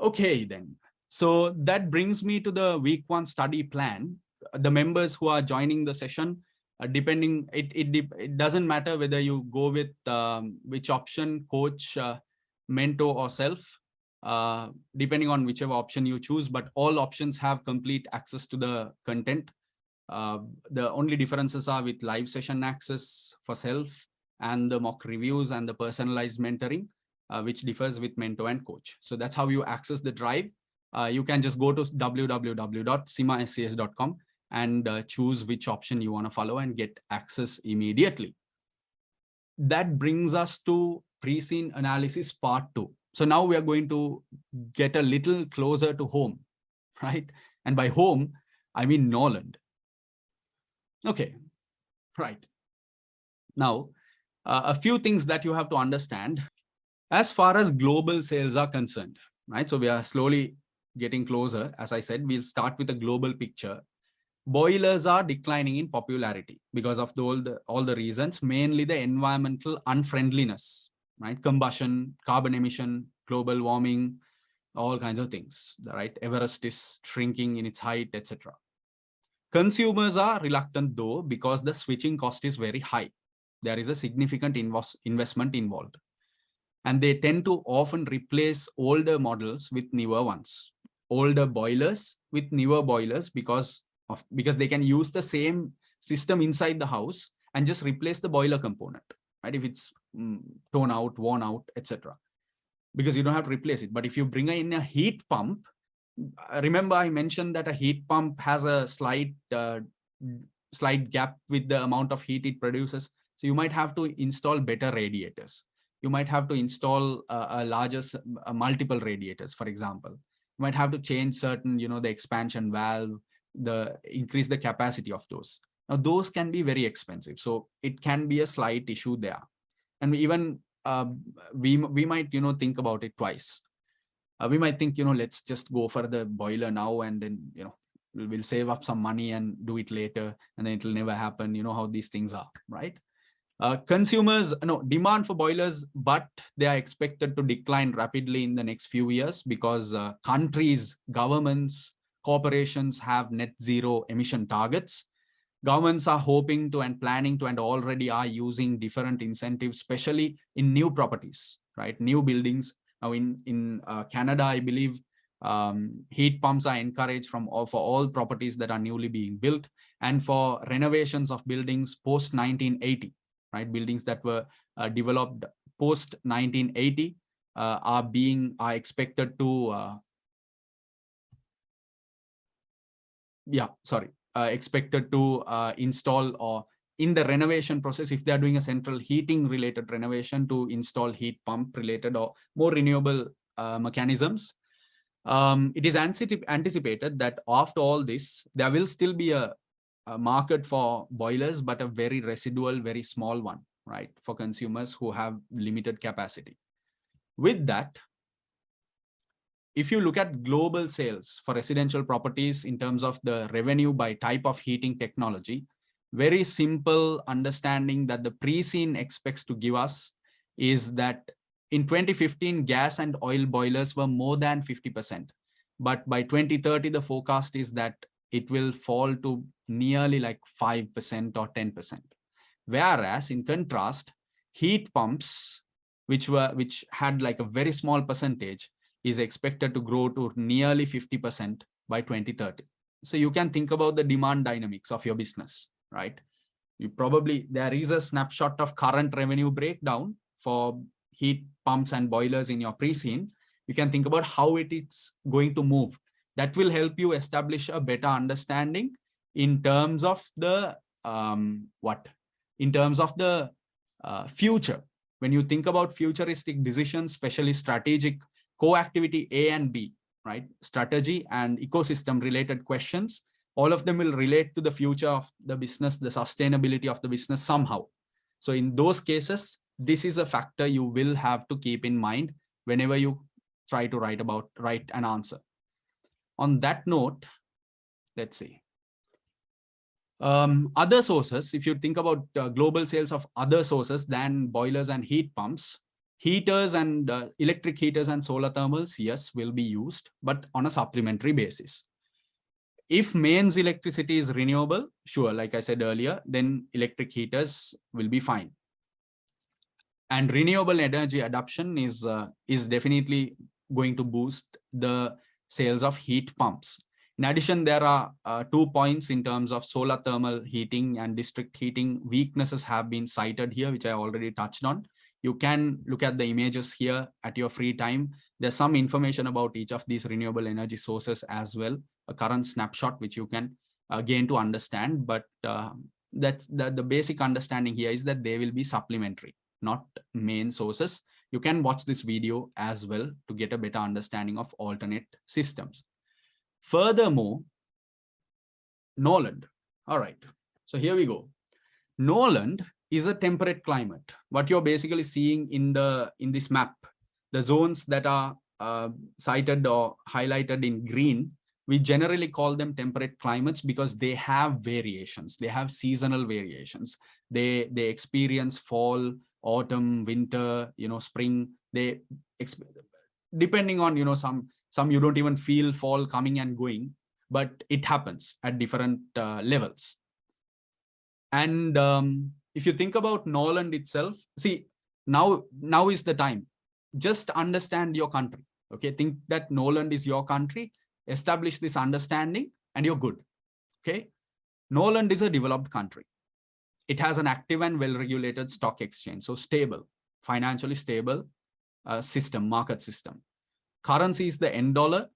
S1: Okay, then. So that brings me to the week 1 study plan. The members who are joining the session, depending, it doesn't matter whether you go with which option, coach, mentor, or self, depending on whichever option you choose, but all options have complete access to the content. The only differences are with live session access for self and the mock reviews and the personalized mentoring, which differs with mentor and coach. So that's how you access the drive. You can just go to www.cimascs.com and choose which option you want to follow and get access immediately. That brings us to pre-scene analysis part 2. So now we are going to get a little closer to home, right? And by home, I mean Noland. Okay, right. Now, a few things that you have to understand as far as global sales are concerned, right? So we are slowly getting closer. As I said, we'll start with a global picture. Boilers are declining in popularity because of all the reasons, mainly the environmental unfriendliness, right? Combustion, carbon emission, global warming, all kinds of things, right? Everest is shrinking in its height, etc. Consumers are reluctant though, because the switching cost is very high. There is a significant investment involved. And they tend to often replace older models with newer ones. Older boilers with newer boilers because they can use the same system inside the house and just replace the boiler component, right? If it's torn out, worn out, etc. Because you don't have to replace it. But if you bring in a heat pump, remember I mentioned that a heat pump has a slight gap with the amount of heat it produces. So you might have to install better radiators. You might have to install multiple radiators, for example. You might have to change certain, the expansion valve, increase the capacity of those. Now, those can be very expensive. So it can be a slight issue there. And even we might, think about it twice. We might think, let's just go for the boiler now and then, we'll save up some money and do it later, and then it'll never happen. You know how these things are, right? Consumers, demand for boilers, but they are expected to decline rapidly in the next few years because countries, governments, corporations have net zero emission targets. Governments are hoping to and planning to and already are using different incentives, especially in new properties, right? New buildings. Now in Canada, I believe heat pumps are encouraged for all properties that are newly being built, and for renovations of buildings post 1980. Right, buildings that were developed post 1980 are expected to install, or in the renovation process, if they are doing a central heating related renovation, to install heat pump related or more renewable mechanisms. It is anticipated that after all this, there will still be a market for boilers, but a very residual, very small one, right? For consumers who have limited capacity. With that, if you look at global sales for residential properties in terms of the revenue by type of heating technology, very simple understanding that the pre-scene expects to give us is that in 2015, gas and oil boilers were more than 50%. But by 2030, the forecast is that it will fall to nearly like 5% or 10%. Whereas in contrast, heat pumps, which had like a very small percentage, is expected to grow to nearly 50% by 2030. So you can think about the demand dynamics of your business, right? There is a snapshot of current revenue breakdown for heat pumps and boilers in your pre-scene. You can think about how it is going to move. That will help you establish a better understanding in terms of the future. When you think about futuristic decisions, especially strategic co-activity A and B, right? Strategy and ecosystem related questions, All of them will relate to the future of the business, the sustainability of the business somehow. So in those cases, this is a factor you will have to keep in mind whenever you try to write an answer. On that note, let's see. Other sources, if you think about global sales of other sources than boilers and heat pumps, heaters and electric heaters and solar thermals, yes, will be used, but on a supplementary basis. If mains electricity is renewable, sure, like I said earlier, then electric heaters will be fine. And renewable energy adoption is definitely going to boost the sales of heat pumps. In addition, there are 2 points in terms of solar thermal heating and district heating. Weaknesses have been cited here, which I already touched on. You can look at the images here at your free time. There's some information about each of these renewable energy sources as well, a current snapshot, which you can gain to understand. But that's the basic understanding here is that they will be supplementary, not main sources. You can watch this video as well to get a better understanding of alternate systems. Furthermore, Noland. All right, so here we go. Noland is a temperate climate. What you're basically seeing in this map, the zones that are cited or highlighted in green, we generally call them temperate climates because they have variations. They have seasonal variations. They experience fall, autumn, winter, spring. They depending on some you don't even feel fall coming and going, but it happens at different levels. And if you think about Noland itself, see, now is the time. Just understand your country. Okay, think that Noland is your country. Establish this understanding, and you're good. Okay, Noland is a developed country. It has an active and well-regulated stock exchange, so stable, financially stable market system. Currency is the N dollar.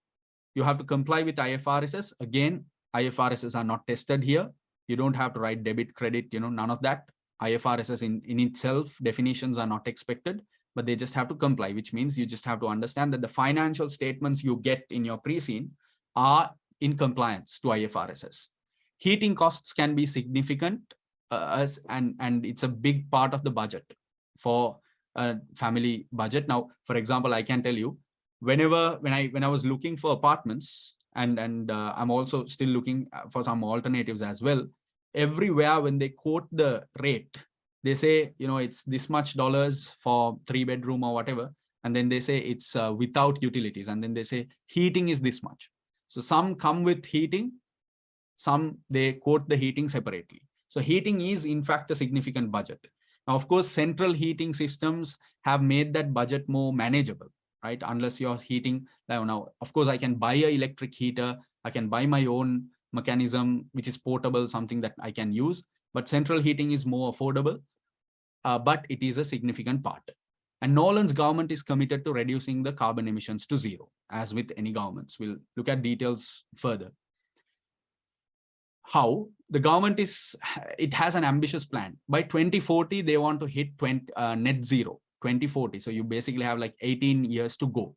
S1: You have to comply with IFRSs. Again, IFRSs are not tested here. You don't have to write debit, credit, none of that. IFRSs in itself, definitions are not expected, but they just have to comply, which means you just have to understand that the financial statements you get in your pre-scene are in compliance to IFRSs. Heating costs can be significant, and it's a big part of the budget for a family budget. Now, for example, I can tell you, when I was looking for apartments, and I'm also still looking for some alternatives as well, everywhere when they quote the rate, they say, it's this much dollars for 3-bedroom or whatever, and then they say it's without utilities, and then they say heating is this much. So some come with heating, some they quote the heating separately. So heating is in fact a significant budget. Now, of course, central heating systems have made that budget more manageable, right? Unless you're heating. Now, of course, I can buy an electric heater. I can buy my own mechanism, which is portable, something that I can use. But central heating is more affordable, but it is a significant part. And Noland's government is committed to reducing the carbon emissions to zero, as with any governments. We'll look at details further. How the government it has an ambitious plan. By 2040, they want to hit net zero, 2040. So you basically have like 18 years to go.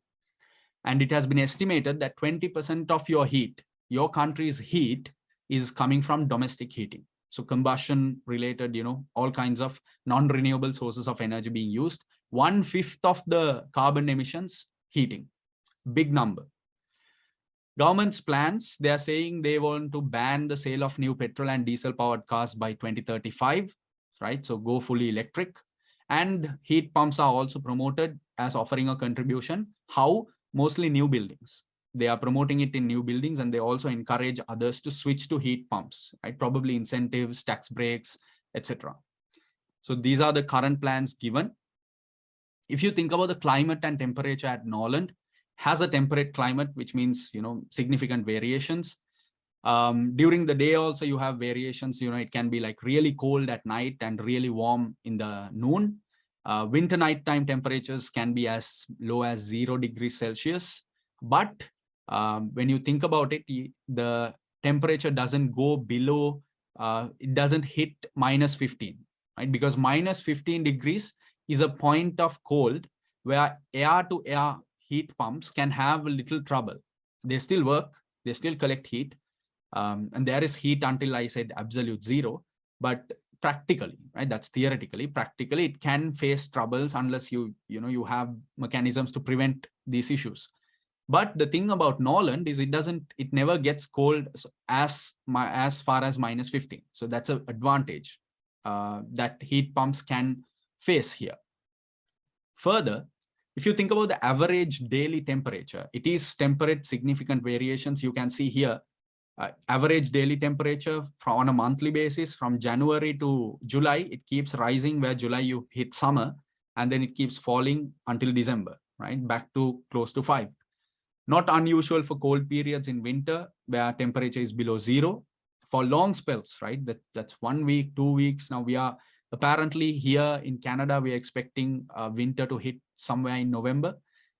S1: And it has been estimated that 20% of your heat, your country's heat, is coming from domestic heating. So combustion related, all kinds of non-renewable sources of energy being used. 1/5 of the carbon emissions, heating. Big number. Government's plans, they are saying they want to ban the sale of new petrol and diesel powered cars by 2035, right? So go fully electric. And heat pumps are also promoted as offering a contribution. How? Mostly new buildings. They are promoting it in new buildings, and they also encourage others to switch to heat pumps, right? Probably incentives, tax breaks, etc. So these are the current plans given. If you think about the climate and temperature at Noland, has a temperate climate, which means, significant variations. During the day also, you have variations. It can be like really cold at night and really warm in the noon. Winter nighttime temperatures can be as low as 0 degrees Celsius. But when you think about it, the temperature doesn't go below, it doesn't hit -15, right? Because -15 degrees is a point of cold where air-to-air heat pumps can have a little trouble. They still work, they still collect heat, And there is heat until I said absolute zero, but practically, right? That's theoretically. Practically, it can face troubles unless you have mechanisms to prevent these issues. But the thing about Noland is it never gets cold as far as -15. So that's an advantage that heat pumps can face here. Further, if you think about the average daily temperature, it is temperate, significant variations. You can see here, average daily temperature on a monthly basis from January to July, it keeps rising, where July you hit summer, and then it keeps falling until December, right? Back to close to 5. Not unusual for cold periods in winter, where temperature is below zero. For long spells, right? That's 1 week, 2 weeks. Now we are apparently here in Canada, we are expecting winter to hit somewhere in November,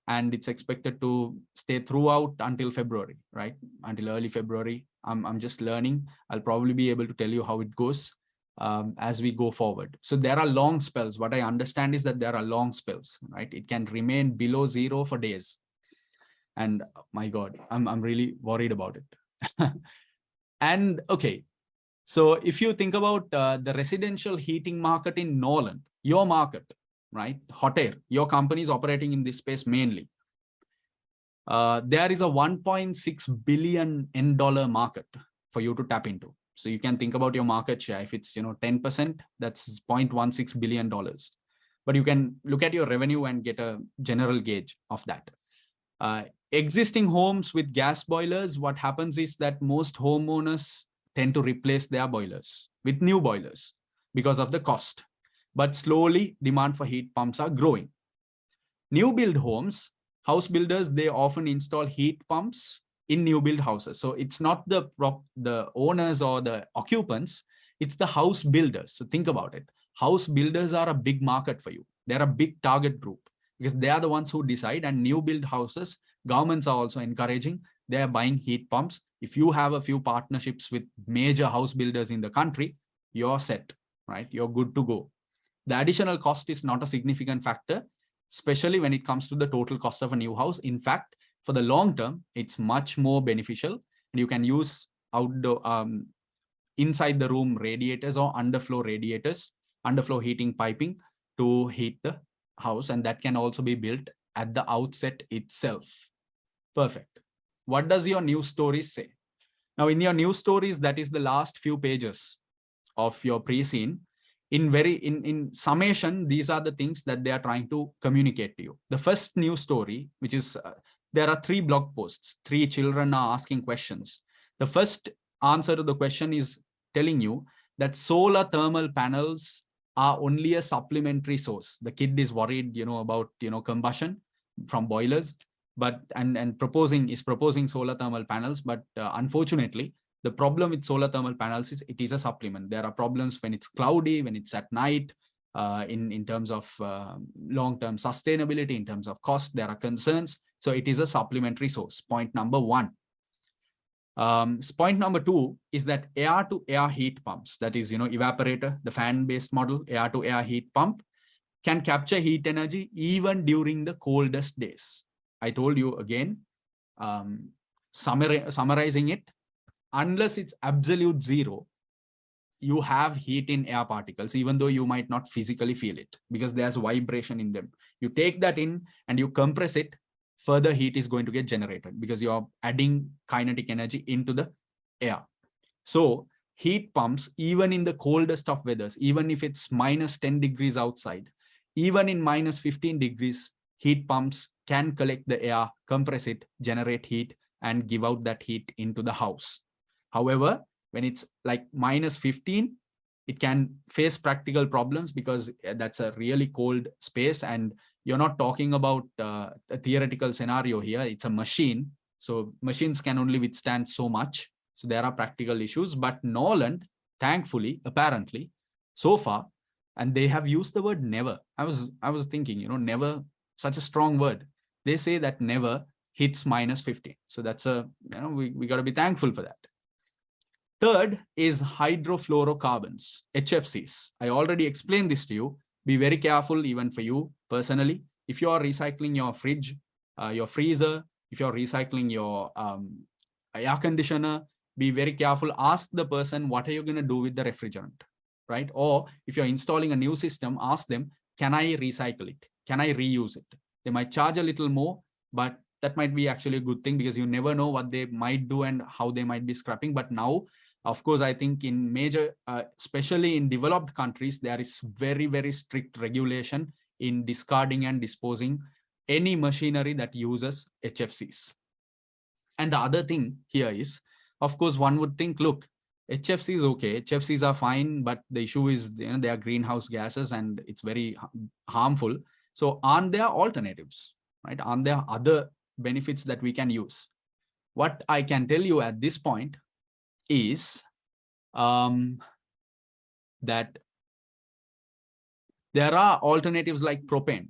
S1: and it's expected to stay throughout until February, right? Until early February. I'm just learning. I'll probably be able to tell you how it goes as we go forward. So there are long spells. What I understand is that there are long spells, right? It can remain below zero for days. And my God, I'm really worried about it. And okay, so if you think about the residential heating market in Noland, your market, right? Hottayr, your company is operating in this space mainly. There is a $1.6 billion market for you to tap into. So you can think about your market share. If it's 10%, that's $0.16 billion. But you can look at your revenue and get a general gauge of that. Existing homes with gas boilers, what happens is that most homeowners tend to replace their boilers with new boilers because of the cost. But slowly, demand for heat pumps are growing. New build homes, house builders, they often install heat pumps in new build houses. So it's not the owners or the occupants, it's the house builders. So think about it. House builders are a big market for you. They're a big target group because they are the ones who decide. And new build houses, governments are also encouraging. They're buying heat pumps. If you have a few partnerships with major house builders in the country, you're set, right? You're good to go. The additional cost is not a significant factor, especially when it comes to the total cost of a new house. In fact, for the long term, it's much more beneficial. And you can use outdoor, inside the room radiators or underfloor radiators, underfloor heating piping to heat the house. And that can also be built at the outset itself. Perfect. What does your news stories say? Now, in your news stories, that is the last few pages of your pre-scene. In summation, these are the things that they are trying to communicate to you. The first news story, which is, there are 3 blog posts. 3 children are asking questions. The first answer to the question is telling you that solar thermal panels are only a supplementary source. The kid is worried, about, combustion from boilers, but and proposing solar thermal panels. But unfortunately, the problem with solar thermal panels is it is a supplement. There are problems when it's cloudy, when it's at night, in terms of long-term sustainability, in terms of cost, there are concerns. So it is a supplementary source. Point number 1. Point number 2 is that air-to-air heat pumps, that is, evaporator, the fan-based model, air-to-air heat pump, can capture heat energy even during the coldest days. I told you again, summarizing it, unless it's absolute zero, you have heat in air particles, even though you might not physically feel it because there's vibration in them. You take that in and you compress it, further heat is going to get generated because you're adding kinetic energy into the air. So heat pumps, even in the coldest of weathers, even if it's -10 degrees outside, even in -15 degrees, heat pumps can collect the air, compress it, generate heat, and give out that heat into the house. However, when it's like -15, it can face practical problems because that's a really cold space. And you're not talking about a theoretical scenario here. It's a machine. So machines can only withstand so much. So there are practical issues. But Noland, thankfully, apparently, so far, and they have used the word never. I was thinking, never, such a strong word. They say that never hits -15. So that's we got to be thankful for that. Third is hydrofluorocarbons, HFCs. I already explained this to you. Be very careful, even for you personally. If you are recycling your fridge, your freezer, if you're recycling your air conditioner, be very careful. Ask the person, what are you going to do with the refrigerant, right? Or if you're installing a new system, ask them, can I recycle it? Can I reuse it? They might charge a little more, but that might be actually a good thing, because you never know what they might do and how they might be scrapping. But now, of course, I think in major, especially in developed countries, there is very, very strict regulation in discarding and disposing any machinery that uses HFCs. And the other thing here is, of course, one would think, look, HFC is okay, HFCs are fine, but the issue is, they are greenhouse gases and it's very harmful. So aren't there alternatives, right? Aren't there other benefits that we can use? What I can tell you at this point is that there are alternatives like propane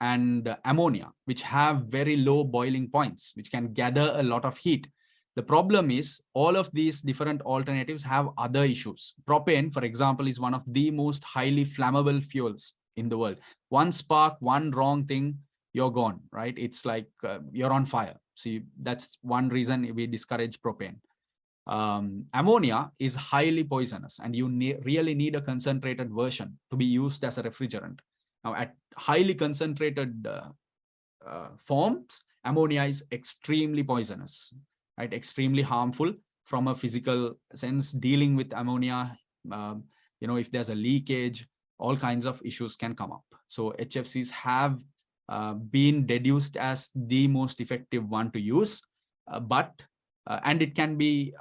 S1: and ammonia, which have very low boiling points, which can gather a lot of heat. The problem is all of these different alternatives have other issues. Propane, for example, is one of the most highly flammable fuels in the world. One spark, one wrong thing, you're gone, right? It's like you're on fire. See, that's one reason we discourage propane. Ammonia is highly poisonous, and you really need a concentrated version to be used as a refrigerant. Now, at highly concentrated forms, ammonia is extremely poisonous, right? Extremely harmful from a physical sense. Dealing with ammonia, if there's a leakage, all kinds of issues can come up. So HFCs have been deduced as the most effective one to use, and it can be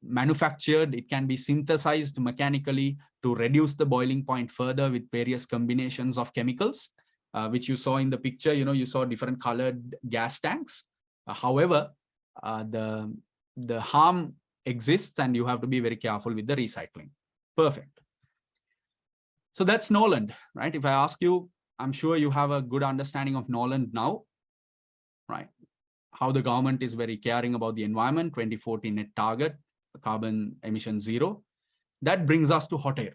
S1: manufactured, it can be synthesized mechanically to reduce the boiling point further with various combinations of chemicals, which you saw in the picture. You saw different colored gas tanks. However, the harm exists, and you have to be very careful with the recycling. Perfect. So that's Noland, right? If I ask you, I'm sure you have a good understanding of Noland now, right? How the government is very caring about the environment, 2040 net target, carbon emission 0. That brings us to Hottayr.